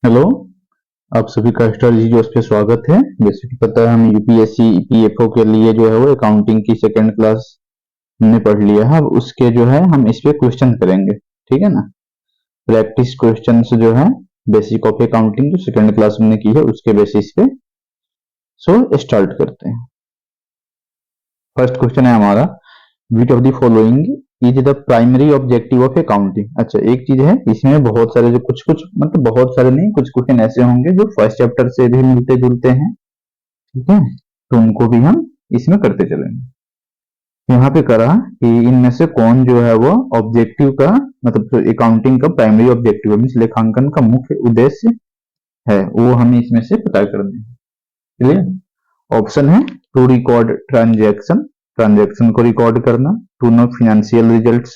Hello. आप सभी का स्टार जी जोश पे स्वागत है। जैसे कि पता है, हम यूपीएससी ईपीएफओ के लिए जो है वो अकाउंटिंग की सेकंड क्लास हमने पढ़ लिया है। अब उसके जो है हम इस पे क्वेश्चन करेंगे, ठीक है ना। प्रैक्टिस क्वेश्चन जो है बेसिक ऑफ अकाउंटिंग जो सेकंड क्लास हमने की है उसके बेसिस पे सो स्टार्ट करते हैं। फर्स्ट क्वेश्चन है हमारा, विच of the following is the primary objective of accounting. अच्छा, एक चीज है इसमें बहुत सारे जो कुछ कुछ मतलब बहुत सारे नहीं, कुछ क्वेश्चन ऐसे होंगे जो फर्स्ट चैप्टर से भी मिलते जुलते हैं, ठीक है। तो उनको भी हम इसमें करते चलेंगे। यहाँ पे करा कि इनमें से कौन जो है वो ऑब्जेक्टिव का मतलब अकाउंटिंग का प्राइमरी ऑब्जेक्टिव मीन्स लेखांकन का मुख्य उद्देश्य है, वो हमें इसमें से पता करना है। क्लियर। ऑप्शन है टू रिकॉर्ड ट्रांजैक्शन, ट्रांजैक्शन को रिकॉर्ड करना, to know financial results,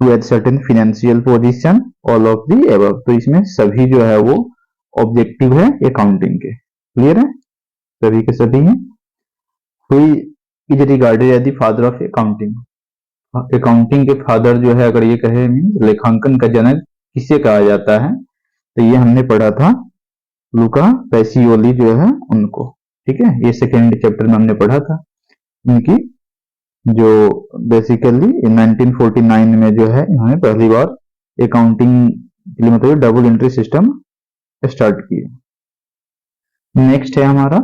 to ascertain financial position, all of the above. तो इसमें सभी जो है वो ऑब्जेक्टिव है अकाउंटिंग के। क्लियर है, सभी के सभी हैं। हुई is regarded as the father of accounting. Accounting के फादर जो है अगर ये कहे मीन्स लेखांकन का जनक किसे कहा जाता है, तो ये हमने पढ़ा था लुका पैसियोली जो है उनको, ठीक है। ये सेकेंड चैप्टर में हमने पढ़ा था इनकी, जो बेसिकली 1949 में जो है इन्होंने पहली बार अकाउंटिंग के लिए मतलब डबल एंट्री सिस्टम स्टार्ट किया। नेक्स्ट है हमारा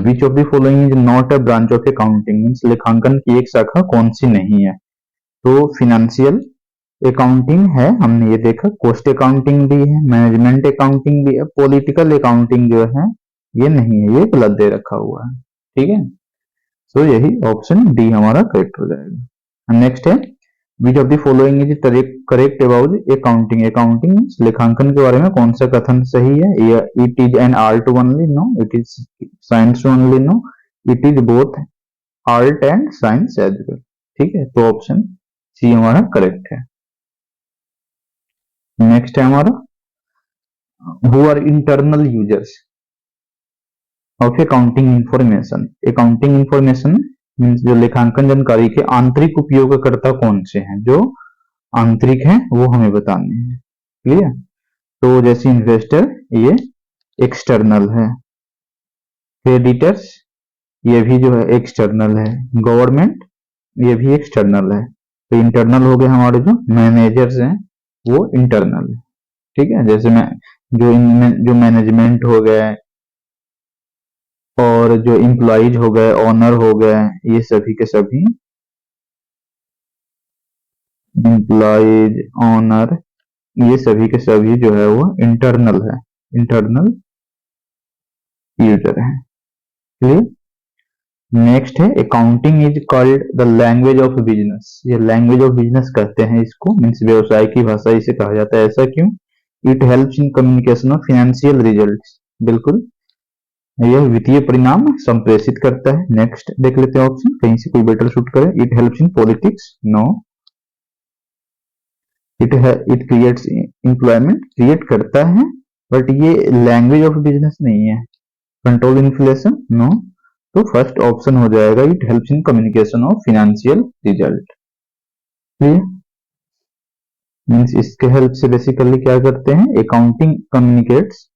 विच of the following is not a branch of accounting, means लेखांकन की एक शाखा कौन सी नहीं है। तो फिनेंशियल अकाउंटिंग है, हमने ये देखा, कॉस्ट अकाउंटिंग भी है, मैनेजमेंट अकाउंटिंग भी है, पॉलिटिकल अकाउंटिंग जो है ये नहीं है, ये गलत दे रखा हुआ है, ठीक है। तो यही ऑप्शन डी हमारा करेक्ट हो जाएगा। नेक्स्ट है which of the following is correct about accounting, accounting लेखांकन के बारे में कौन सा कथन सही है। It is an art only, no. It is science only, no. It is both art and science as well, ठीक है। तो ऑप्शन सी हमारा करेक्ट है। नेक्स्ट है हमारा who are internal users of accounting information. Accounting information means जो लेखांकन जानकारी के आंतरिक उपयोगकर्ता कौन से हैं, जो आंतरिक हैं वो हमें बताने हैं। क्लियर। तो जैसे इन्वेस्टर ये एक्सटर्नल है, क्रेडिटर्स ये भी जो है एक्सटर्नल है, गवर्नमेंट ये भी एक्सटर्नल है। तो इंटरनल हो गए हमारे जो मैनेजर्स हैं वो इंटरनल है, ठीक है। जैसे मैं जो इनमें जो मैनेजमेंट हो गए और जो इम्प्लॉइज हो गए, ऑनर हो गए, ये सभी के सभी इम्प्लॉइज ऑनर ये सभी के सभी जो है वो इंटरनल है, इंटरनल यूजर है। क्लियर। नेक्स्ट है accounting is called the language of business. ये लैंग्वेज ऑफ बिजनेस कहते हैं इसको, मीन्स व्यवसाय की भाषा इसे कहा जाता है। ऐसा क्यों। It helps in communication of financial results, बिल्कुल यह वित्तीय परिणाम संप्रेषित करता है। नेक्स्ट देख लेते हैं ऑप्शन, कहीं से कोई बेटर शूट करे। It helps in politics, no. It creates employment, create करता है बट ये लैंग्वेज ऑफ बिजनेस नहीं है। Control inflation, no. तो फर्स्ट ऑप्शन हो जाएगा it helps in communication of financial result. Clear. Means इसके हेल्प से बेसिकली क्या करते हैं, accounting communicates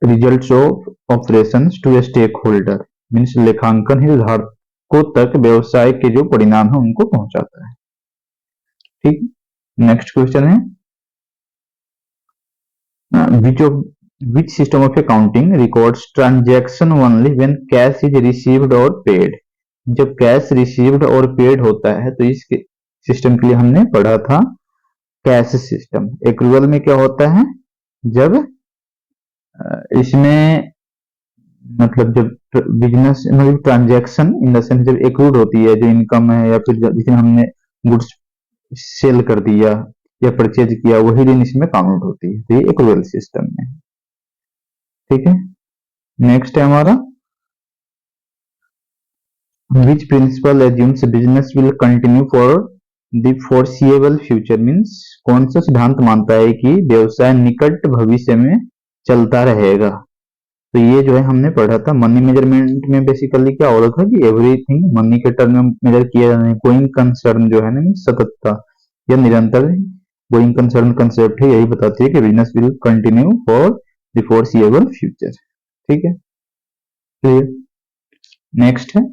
results of operations to a stakeholder, means लेखांकन हितधारकों तक व्यवसाय के जो परिणाम है उनको पहुंचाता है, ठीक। नेक्स्ट क्वेश्चन है which of which system of accounting records transaction only when cash is received or paid। जब कैश रिसीव्ड और पेड होता है तो इस सिस्टम के लिए हमने पढ़ा था कैश सिस्टम। एक्रूअल में क्या होता है, जब इसमें मतलब जब बिजनेस मतलब ट्रांजैक्शन इन द सेंस जब एक्रूड होती है, जो इनकम है या फिर जिसमें हमने गुड्स सेल कर दिया या परचेज किया वही दिन इसमें काउंट होती है। तो ये एक्रूअल सिस्टम में, ठीक है। नेक्स्ट है हमारा which principle assumes business will continue for the foreseeable future, means कौन सा सिद्धांत मानता है कि व्यवसाय निकट भविष्य में चलता रहेगा। तो ये जो है हमने पढ़ा था मनी मेजरमेंट में, बेसिकली क्या हो रहा था कि एवरीथिंग मनी के टर्म में मेजर किया जाना है। गोइंग कंसर्न जो है ना सततता या निरंतर गोइंग कंसर्न कंसेप्ट है, यही बताती है कि business will continue for the foreseeable future. ठीक है, क्लियर। नेक्स्ट है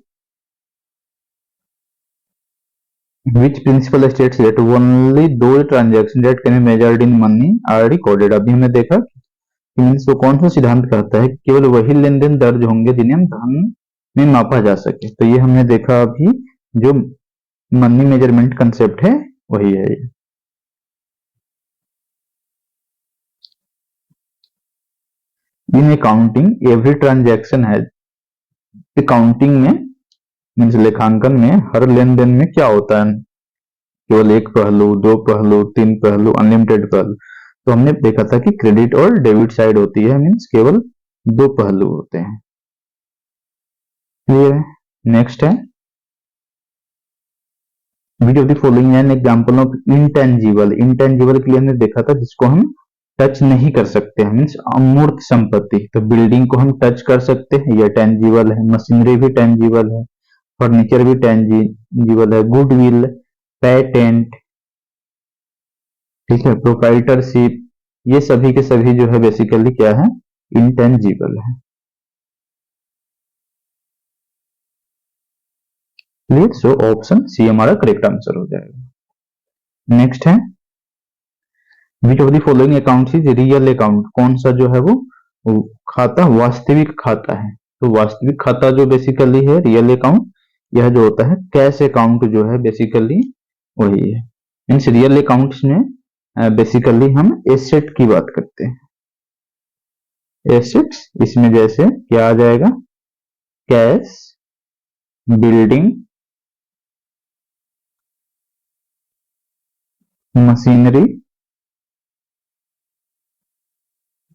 which principle states that only those transactions that can be measured in money are recorded। अभी हमने देखा कि मीन्स वो कौन सा सिद्धांत कहता है, केवल वही लेन देन दर्ज होंगे जिन्हें हम धन में मापा जा सके। तो ये हमने देखा अभी, जो मनी मेजरमेंट कंसेप्ट है वही है ये। इन अकाउंटिंग एवरी ट्रांजैक्शन है, अकाउंटिंग में मीन्स लेखांकन में हर लेन देन में क्या होता है, केवल एक पहलू, दो पहलू, तीन पहलू, अनलिमिटेड पहलू। तो हमने देखा था कि क्रेडिट और डेबिट साइड होती है, मीन्स केवल दो पहलू होते हैं। क्लियर है। नेक्स्ट है which of the following an example of intangible. Intangible के लिए हमने देखा था जिसको हम टच नहीं कर सकते हैं, मीन्स अमूर्त संपत्ति। तो बिल्डिंग को हम टच कर सकते हैं, यह टेंजिबल है। मशीनरी भी टेंजिबल है, फर्नीचर भी टेंजिबल है, गुडविल, पेटेंट, ठीक है, प्रोप्राइटरशिप, ये सभी के सभी जो है बेसिकली क्या है, इंटेंजिबल है। क्लियर। सो ऑप्शन सी हमारा करेक्ट आंसर हो जाएगा। नेक्स्ट है which of the following account is real account. कौन सा जो है वो खाता वास्तविक खाता है। तो वास्तविक खाता जो बेसिकली है रियल अकाउंट, यह जो होता है कैश अकाउंट जो है बेसिकली वही है। मीन्स रियल अकाउंट्स में बेसिकली हम एसेट की बात करते हैं। एसेट्स इसमें जैसे क्या आ जाएगा, कैश, बिल्डिंग, मशीनरी,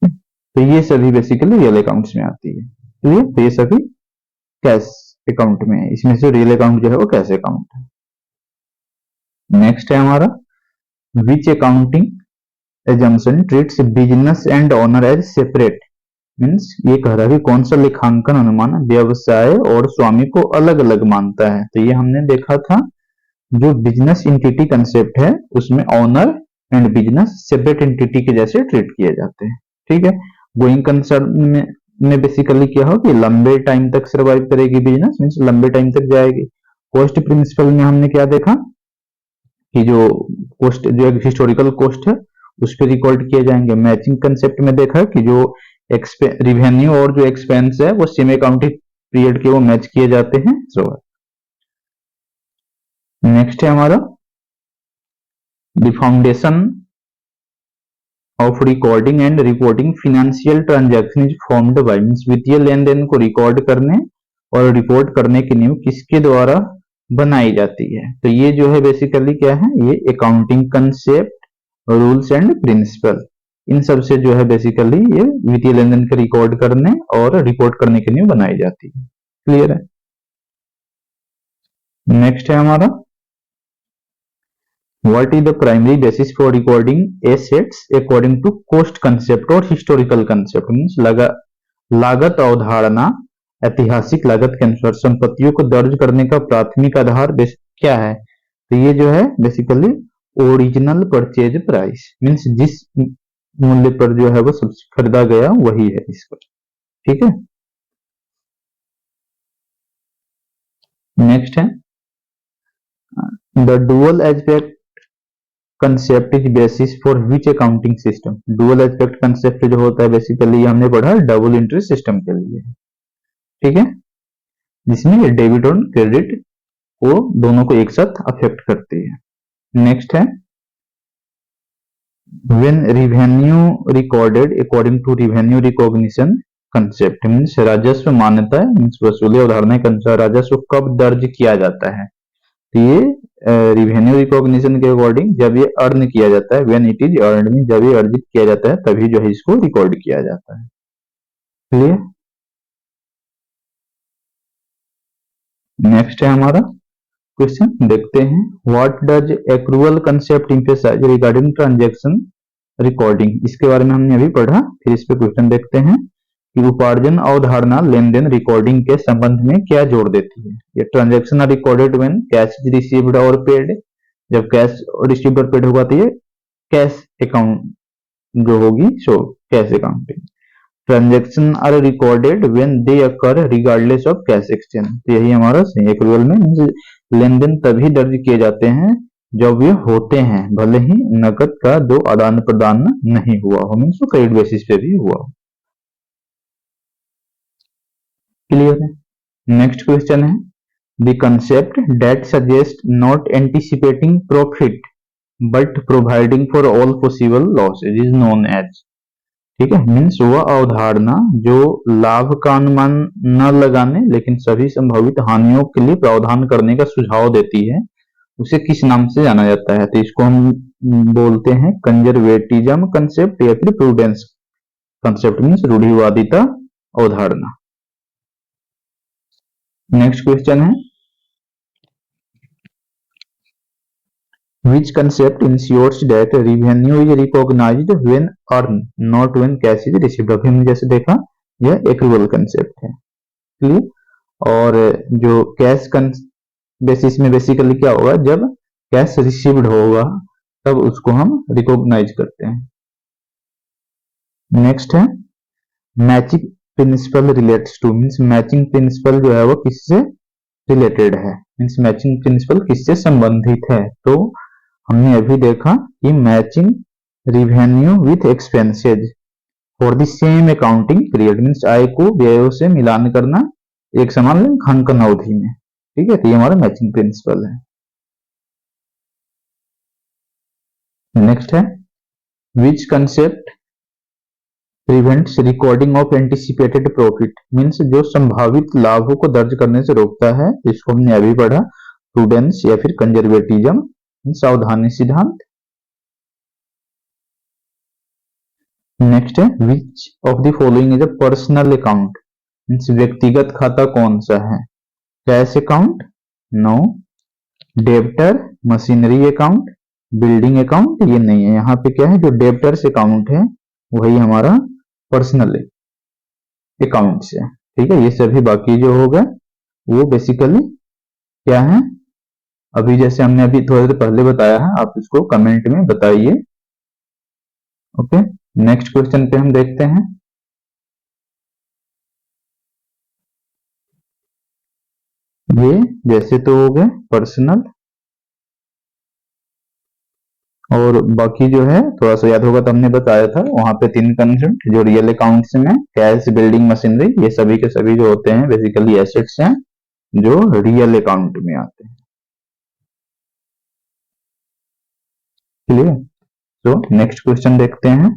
तो ये सभी बेसिकली रियल अकाउंट्स में आती है। क्लियर। तो ये सभी कैश अकाउंट में है, इसमें से रियल अकाउंट जो है वो कैश अकाउंट है। नेक्स्ट है हमारा which accounting assumption treats business and owner as separate. Means ये कह रहा है कि कौन सा लेखांकन अनुमान व्यवसाय और स्वामी को अलग अलग मानता है। तो ये हमने देखा था जो बिजनेस एंटिटी कंसेप्ट है उसमें owner and business separate entity के जैसे ट्रीट किए जाते हैं। ठीक है। गोइंग कंसर्न में बेसिकली क्या हो कि लंबे टाइम तक सर्वाइव करेगी बिजनेस, मीन्स लंबे टाइम तक जाएगी। कॉस्ट प्रिंसिपल में हमने क्या देखा कि जो कॉस्ट जो एक हिस्टोरिकल कॉस्ट है उस पर रिकॉर्ड किए जाएंगे। मैचिंग कंसेप्ट में देखा कि जो रिवेन्यू और जो एक्सपेंस है वो सेम अकाउंटिंग पीरियड के वो मैच किए जाते हैं। सो नेक्स्ट है हमारा the foundation of recording and reporting financial transaction is formed by. Means वित्तीय लेन देन को रिकॉर्ड करने और रिपोर्ट करने की नींव किसके द्वारा बनाई जाती है। तो ये जो है बेसिकली क्या है, ये accounting concept, rules and principle, इन सब से जो है बेसिकली ये वित्तीय लेन देन को रिकॉर्ड करने और रिपोर्ट करने के लिए बनाई जाती है। क्लियर है। नेक्स्ट है हमारा what is the primary basis for recording assets according to cost concept और हिस्टोरिकल कंसेप्ट। मीन्स लागत अवधारणा ऐतिहासिक लागत के अनुसार संपत्तियों को दर्ज करने का प्राथमिक आधार क्या है। तो ये जो है basically original purchase price, means जिस मूल्य पर जो है वो सबसे खरीदा गया वही है इसका। ठीक है। नेक्स्ट है the dual aspect concept is basis for which accounting system. Dual aspect concept जो होता है बेसिकली हमने पढ़ा डबल एंट्री सिस्टम के लिए। ठीक है, जिसमें डेबिट और क्रेडिट को दोनों को एक साथ अफेक्ट करती है। नेक्स्ट है when revenue recorded according to revenue recognition concept, means राजस्व मान्यता मीन्स वसूली अवधारणा के अनुसार राजस्व कब दर्ज किया जाता है। तो ये रिवेन्यू रिकॉग्निशन के अकॉर्डिंग जब ये अर्न किया जाता है, when it is earn mean जब ये अर्जित किया जाता है तभी जो है इसको रिकॉर्ड किया जाता है। क्लियर। नेक्स्ट है हमारा क्वेश्चन, देखते हैं what does accrual concept emphasize regarding transaction recording. इसके बारे में हमने अभी पढ़ा, फिर इस पे क्वेश्चन देखते हैं कि उपार्जन अवधारणा लेन देन रिकॉर्डिंग के संबंध में क्या जोड़ देती है। ये transaction are recorded when cash is received और पेड, जब कैश रिसीव्ड और पेड होगा तो ये कैश अकाउंट जो होगी so cash accounting. Transaction are recorded when they occur regardless of cash exchange. तो यही हमारा सही एक्रूअल में लेन देन तभी दर्ज किए जाते हैं जब ये होते हैं, भले ही नकद का जो आदान प्रदान नहीं हुआ हो, मीन्स क्रेडिट बेसिस पे भी हुआ हो। क्लियर है। नेक्स्ट क्वेश्चन है the concept that suggest not anticipating profit but providing for all possible losses is known as. ठीक है, मीन्स वह अवधारणा जो लाभ का अनुमान न लगाने लेकिन सभी संभावित हानियों के लिए प्रावधान करने का सुझाव देती है, उसे किस नाम से जाना जाता है? तो इसको हम बोलते हैं कंजर्वेटिज्म कंसेप्ट या फिर प्रूडेंस कंसेप्ट, मीन्स रूढ़िवादिता अवधारणा। नेक्स्ट क्वेश्चन है which concept ensures that revenue is recognized when earned not when cash is received। अभी हमने जैसे देखा यह एक्रूअल कंसेप्ट है। क्लियर। और जो कैश बेसिस में बेसिकली क्या होगा, जब कैश रिसीव्ड होगा तब उसको हम रिकॉग्नाइज करते हैं। नेक्स्ट है matching principle relates to, means matching principle जो है वो किससे रिलेटेड है, मीन्स मैचिंग प्रिंसिपल किससे संबंधित है? तो हमने अभी देखा कि matching revenue with expenses for the same accounting period, means आय को व्ययों से मिलान करना एक समान लेखांकन अवधि में। ठीक है, तो ये हमारा मैचिंग प्रिंसिपल है। नेक्स्ट है which concept prevents recording of anticipated profit, means जो संभावित लाभों को दर्ज करने से रोकता है, इसको हमने अभी पढ़ा प्रूडेंस या फिर कंजर्वेटिज्म, सावधानी सिद्धांत। नेक्स्ट है which of the following is a personal account, means व्यक्तिगत खाता कौन सा है? Cash account, no. Debtor, machinery account, building account, ये नहीं है। यहाँ पे क्या है, जो डेब्टर्स अकाउंट है वही हमारा पर्सनल अकाउंट है। ठीक है, ये सभी बाकी जो होगा वो बेसिकली क्या है, अभी जैसे हमने अभी थोड़ी देर पहले बताया है, आप इसको कमेंट में बताइए। ओके, नेक्स्ट क्वेश्चन पे हम देखते हैं। ये जैसे तो हो गए पर्सनल, और बाकी जो है थोड़ा सा याद होगा तो हमने बताया था वहां पे तीन कंसेप्ट जो रियल अकाउंट्स में कैश, बिल्डिंग, मशीनरी, ये सभी के सभी जो होते हैं बेसिकली एसेट्स हैं जो रियल अकाउंट में आते हैं। क्लियर। तो नेक्स्ट क्वेश्चन देखते हैं।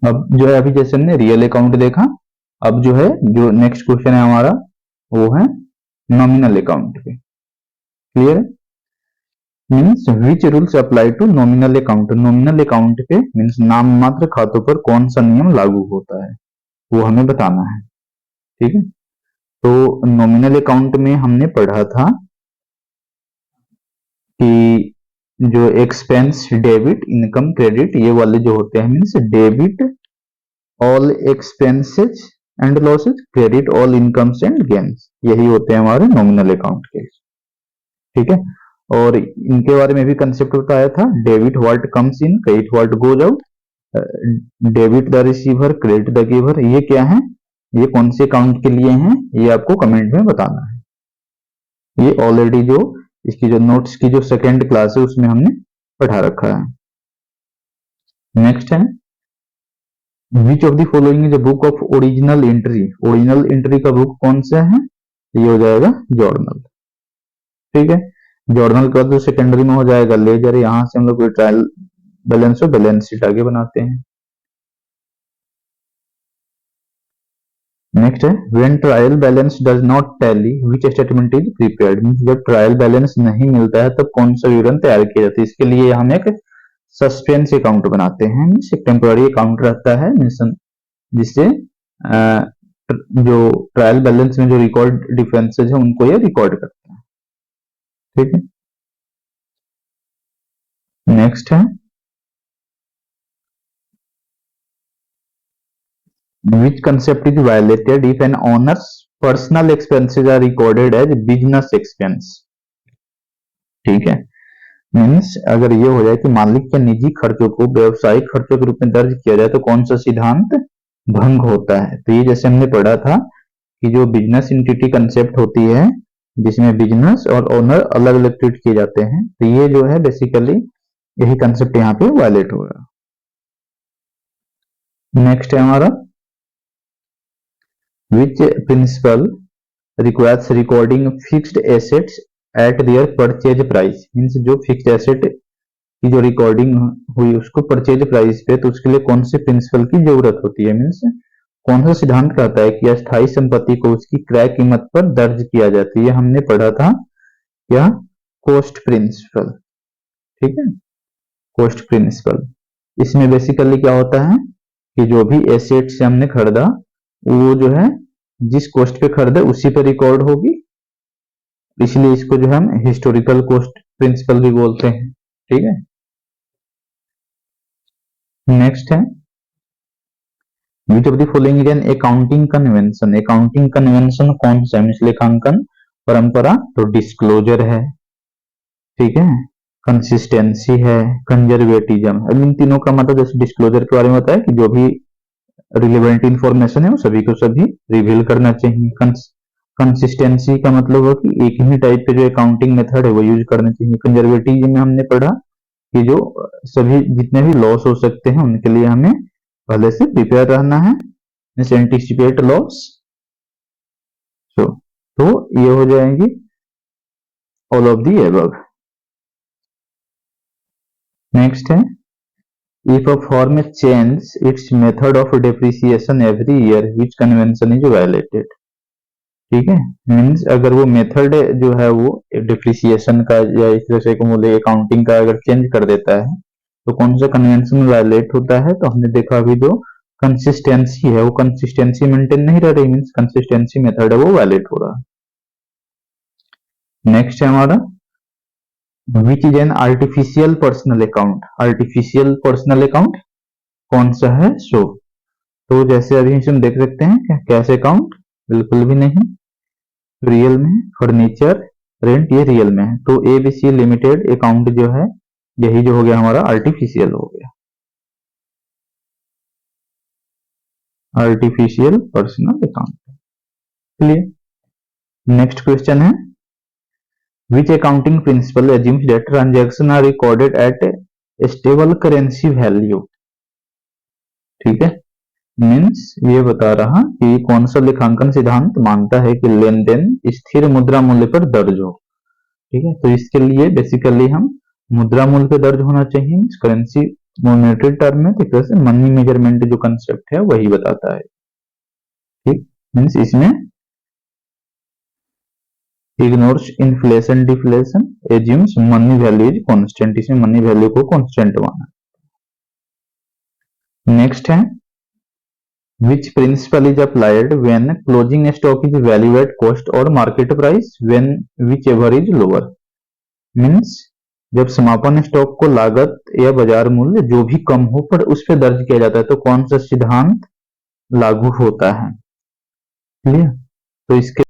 अब जो है अभी जैसे हमने रियल अकाउंट देखा, अब जो है जो नेक्स्ट क्वेश्चन है हमारा वो है नॉमिनल अकाउंट पे। Clear. Means which rules apply to nominal account, nominal account पे मीन्स नाम मात्र खातों पर कौन सा नियम लागू होता है वो हमें बताना है। ठीक है, तो नॉमिनल अकाउंट में हमने पढ़ा था कि जो एक्सपेंस, डेबिट, इनकम, क्रेडिट, ये वाले जो होते हैं, means debit all expenses and losses, credit all incomes and gains, यही होते हैं हमारे नॉमिनल अकाउंट के। ठीक है, और इनके बारे में भी कंसेप्ट बताया था, debit what comes in, credit what goes out, debit the receiver, credit the giver. ये क्या है, ये कौन से अकाउंट के लिए हैं, ये आपको कमेंट में बताना है। ये ऑलरेडी जो इसकी जो नोट्स की जो सेकेंड क्लास है उसमें हमने पढ़ा रखा है। नेक्स्ट है which of the following is a book of original entry, original entry का बुक कौन सा है? ये हो जाएगा जर्नल। ठीक है, जर्नल का तो सेकेंडरी में हो जाएगा लेजर, यहां से हम लोग ट्रायल बैलेंस और बैलेंस शीट आगे बनाते हैं। नेक्स्ट है when trial balance does not tally which statement is prepared, means जब ट्रायल बैलेंस नहीं मिलता है तब कौन सा विवरण तैयार किया जाता है? इसके लिए हम एक सस्पेंस अकाउंट बनाते हैं, मींस एक टेम्पोररी अकाउंट रहता है जिससे जो ट्रायल बैलेंस में जो रिकॉर्ड डिफरेंसेज है उनको ये रिकॉर्ड करता है। ठीक है, नेक्स्ट है which concept is violated if an owner's personal expenses are recorded as business expense। ठीक है, मीन्स अगर ये हो जाए कि मालिक के निजी खर्चों को व्यवसायिक खर्चों के रूप में दर्ज किया जाए तो कौन सा सिद्धांत भंग होता है। तो ये जैसे हमने पढ़ा था कि जो बिजनेस इंटिटी कंसेप्ट होती है जिसमें बिजनेस और ओनर अलग अलग ट्रीट किए जाते हैं, तो ये जो है बेसिकली यही कंसेप्ट यहाँ पे वायलेट होगा। नेक्स्ट है हमारा which principle requires recording fixed assets eight there purchase price. Means जो फिक्स्ड एसेट की जो रिकॉर्डिंग हुई उसको परचेज प्राइस पे, तो उसके लिए कौन से प्रिंसिपल की जरूरत होती है। मीन्स कौन सा सिद्धांत कहता है कि अस्थायी संपत्ति को उसकी क्रय कीमत पर दर्ज किया जाता है। ये हमने पढ़ा था क्या, कॉस्ट प्रिंसिपल। ठीक है, कॉस्ट प्रिंसिपल। इसमें बेसिकली क्या होता है कि जो भी एसेट से हमने खरीदा वो जो है जिस कॉस्ट पे खरीदे उसी पे रिकॉर्ड होगी, इसलिए इसको जो हम हिस्टोरिकल कॉस्ट प्रिंसिपल भी बोलते हैं। ठीक है, नेक्स्ट है which of the following is an accounting convention. Accounting convention कौन सा है। लेखांकन परंपरा, तो डिस्क्लोजर है, ठीक है, कंसिस्टेंसी है, कंजर्वेटिज्म। अब इन तीनों का मतलब जैसे डिस्क्लोजर के बारे में होता है कि जो भी रिलेवेंट इंफॉर्मेशन है वो सभी को सभी रिवील करना चाहिए। कंसिस्टेंसी का मतलब हो कि एक ही टाइप के जो अकाउंटिंग मेथड है वो यूज करना चाहिए। कंजर्वेटिज्म में हमने पढ़ा कि जो सभी जितने भी लॉस हो सकते हैं उनके लिए हमें पहले से प्रिपेयर रहना है, एंटिसिपेट लॉस। तो ये हो जाएंगी all of the above. Next है if a firm change its method of depreciation every year which convention is violated. ठीक है, मीन्स अगर वो मेथड जो है वो डिप्रिसिएशन का या इस तरह से बोले अकाउंटिंग का अगर चेंज कर देता है तो कौन सा कन्वेंशन वायलेट होता है। तो हमने देखा अभी जो कंसिस्टेंसी है वो कंसिस्टेंसी मेंटेन नहीं रह रही, मीन्स कंसिस्टेंसी मेथड है वो वायलेट हो रहा है। नेक्स्ट है हमारा which is an artificial personal account. Artificial personal account कौन सा है। तो जैसे अभी हम देख सकते हैं क्या कैश अकाउंट, बिल्कुल भी नहीं, रियल में फर्नीचर रेंट ये रियल में है। तो एबीसी लिमिटेड अकाउंट जो है यही जो हो गया हमारा आर्टिफिशियल हो गया, artificial personal account. Clear. Next question है which accounting principle assumes that transaction are recorded at a stable currency value। ठीक है, मीन्स ये बता रहा कि कौन सा लेखांकन सिद्धांत मानता है कि लेन देन स्थिर मुद्रा मूल्य पर दर्ज हो। ठीक है, तो इसके लिए बेसिकली हम मुद्रा मूल्य पे दर्ज होना चाहिए, करेंसी मॉनेटरी टर्म में, एक तरह से मनी मेजरमेंट जो कंसेप्ट है वही बताता है। ठीक, मीन्स इसमें ignores inflation deflation, assumes money value is constant. इसमें मनी वैल्यू को कांस्टेंट माना। नेक्स्ट है which principle is applied when closing stock is valued at cost or market price when whichever is lower। Means जब समापन stock को लागत या बाजार मूल्य जो भी कम हो पर उस पर दर्ज किया जाता है तो कौन सा सिद्धांत लागू होता है। क्लियर, तो इसके